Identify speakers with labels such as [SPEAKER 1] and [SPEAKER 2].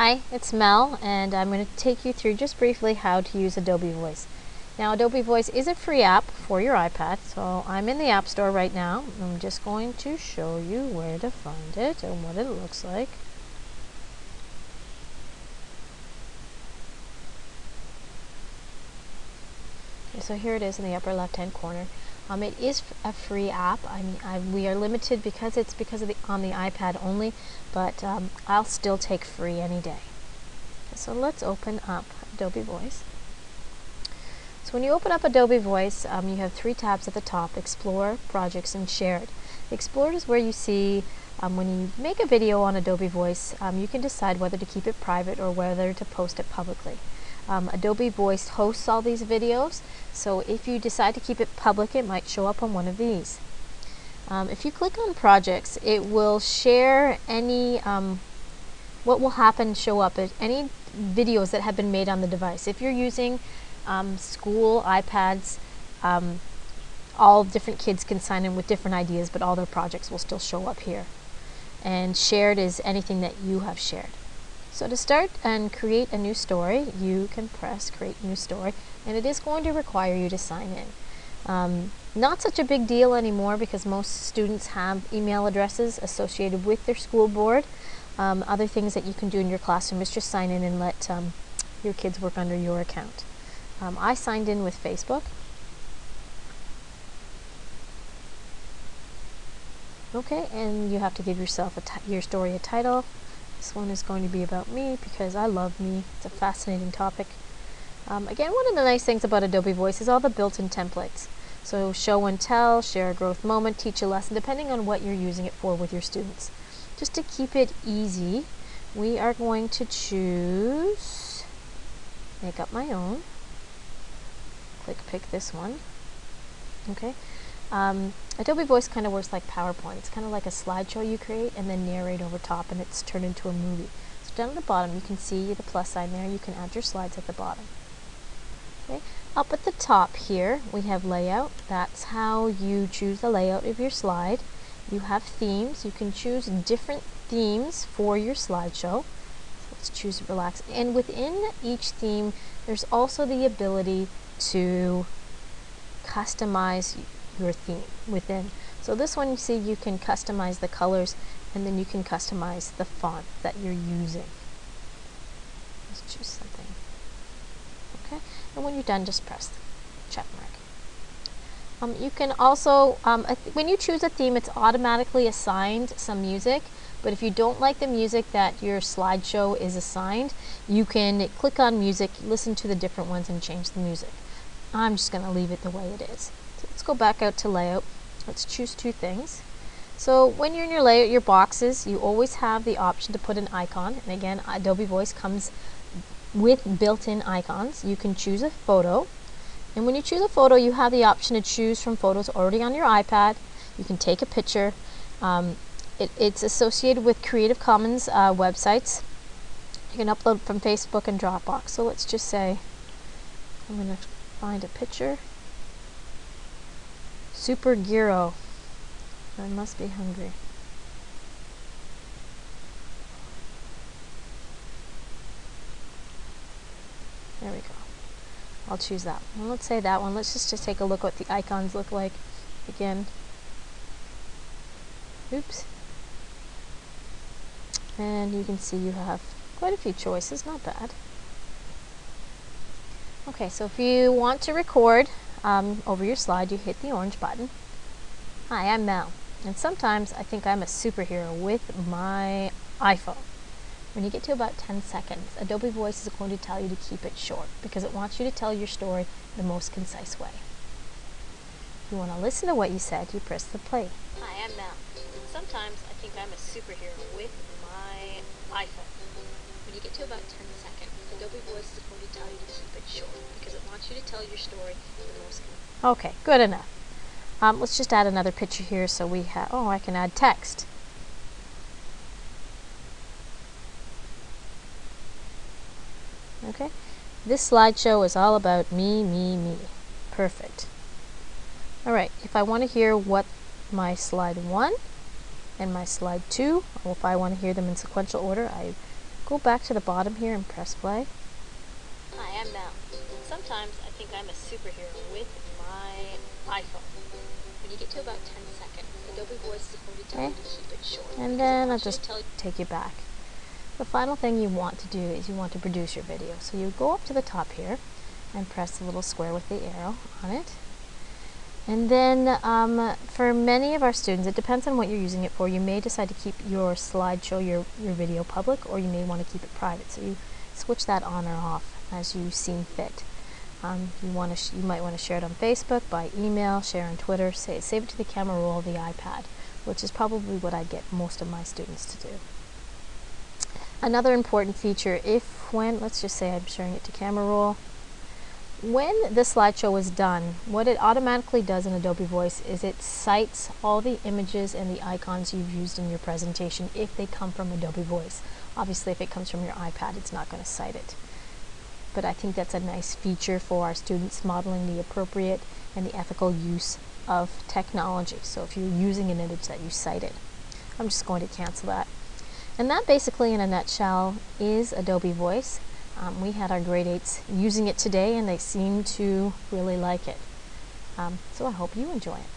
[SPEAKER 1] Hi, it's Mel, and I'm going to take you through just briefly how to use Adobe Voice. Now, Adobe Voice is a free app for your iPad, so I'm in the App Store right now. I'm just going to show you where to find it and what it looks like. Okay, so here it is in the upper left-hand corner. It is a free app. We are limited because it's on the iPad only, but I'll still take free any day. So let's open up Adobe Voice. So when you open up Adobe Voice, you have three tabs at the top: Explore, Projects, and Shared. Explore is where you see when you make a video on Adobe Voice, you can decide whether to keep it private or whether to post it publicly. Adobe Voice hosts all these videos, so if you decide to keep it public, it might show up on one of these. If you click on Projects, it will share any what will happen show up is any videos that have been made on the device. If you're using school iPads, all different kids can sign in with different ideas, but all their projects will still show up here. And shared is anything that you have shared. So to start and create a new story, you can press Create New Story, and it is going to require you to sign in. Not such a big deal anymore because most students have email addresses associated with their school board. Other things that you can do in your classroom is just sign in and let your kids work under your account. I signed in with Facebook. Okay, and you have to give yourself your story a title. This one is going to be about me because I love me. It's a fascinating topic. Again, one of the nice things about Adobe Voice is all the built-in templates. So show and tell, share a growth moment, teach a lesson, depending on what you're using it for with your students. Just to keep it easy, we are going to choose Make Up My Own. Pick this one. Okay. Adobe Voice kind of works like PowerPoint. It's kind of like a slideshow you create and then narrate over top, and it's turned into a movie. So down at the bottom you can see the plus sign there. You can add your slides at the bottom. Okay. Up at the top here we have layout. That's how you choose the layout of your slide. You have themes. You can choose different themes for your slideshow. So let's choose Relax. And within each theme there's also the ability to customize your theme within. So this one, you see, you can customize the colors, and then you can customize the font that you're using. Let's choose something. Okay, and when you're done, just press the check mark. You can also, when you choose a theme, it's automatically assigned some music, but if you don't like the music that your slideshow is assigned, you can click on music, listen to the different ones, and change the music. I'm just going to leave it the way it is. So let's go back out to layout. Let's choose two things. So when you're in your layout, your boxes, you always have the option to put an icon. And again, Adobe Voice comes with built-in icons. You can choose a photo. And when you choose a photo, you have the option to choose from photos already on your iPad. You can take a picture. It's associated with Creative Commons websites. You can upload from Facebook and Dropbox. So let's just say I'm going to find a picture. Super Gyro. I must be hungry. There we go. I'll choose that one. Let's say that one. Let's just take a look what the icons look like again. Oops. And you can see you have quite a few choices. Not bad. Okay, so if you want to record over your slide, you hit the orange button. Hi, I'm Mel, and sometimes I think I'm a superhero with my iPhone. When you get to about 10 seconds, Adobe Voice is going to tell you to keep it short because it wants you to tell your story the most concise way. If you want to listen to what you said, you press the play. Hi, I'm Mel, and sometimes I think I'm a superhero with my iPhone. When you get to about 10 seconds, Adobe Voice is going to tell you to keep it short because it wants you to tell your story the most. Okay, good enough. Let's just add another picture here so we have, I can add text. Okay, this slideshow is all about me, me, me. Perfect. Alright, if I want to hear what my slide 1 and my slide 2, or if I want to hear them in sequential order, I go back to the bottom here and press play. Hi, I'm Mel. Sometimes I think I'm a superhero with my iPhone. When you get to about 10 seconds, Adobe Voice is going to tell you to keep it short. And then I'll just take you back. The final thing you want to do is you want to produce your video. So you go up to the top here and press the little square with the arrow on it. And then for many of our students, it depends on what you're using it for. You may decide to keep your slideshow, your video public, or you may want to keep it private. So you switch that on or off as you seem fit. You might want to share it on Facebook, by email, share on Twitter, save it to the camera roll of the iPad, which is probably what I get most of my students to do. Another important feature, let's just say I'm sharing it to camera roll, when the slideshow is done, what it automatically does in Adobe Voice is it cites all the images and the icons you've used in your presentation if they come from Adobe Voice. Obviously, if it comes from your iPad, it's not going to cite it. But I think that's a nice feature for our students, modeling the appropriate and the ethical use of technology. So if you're using an image, that you cite it. I'm just going to cancel that. And that basically, in a nutshell, is Adobe Voice. We had our grade 8s using it today, and they seem to really like it. So I hope you enjoy it.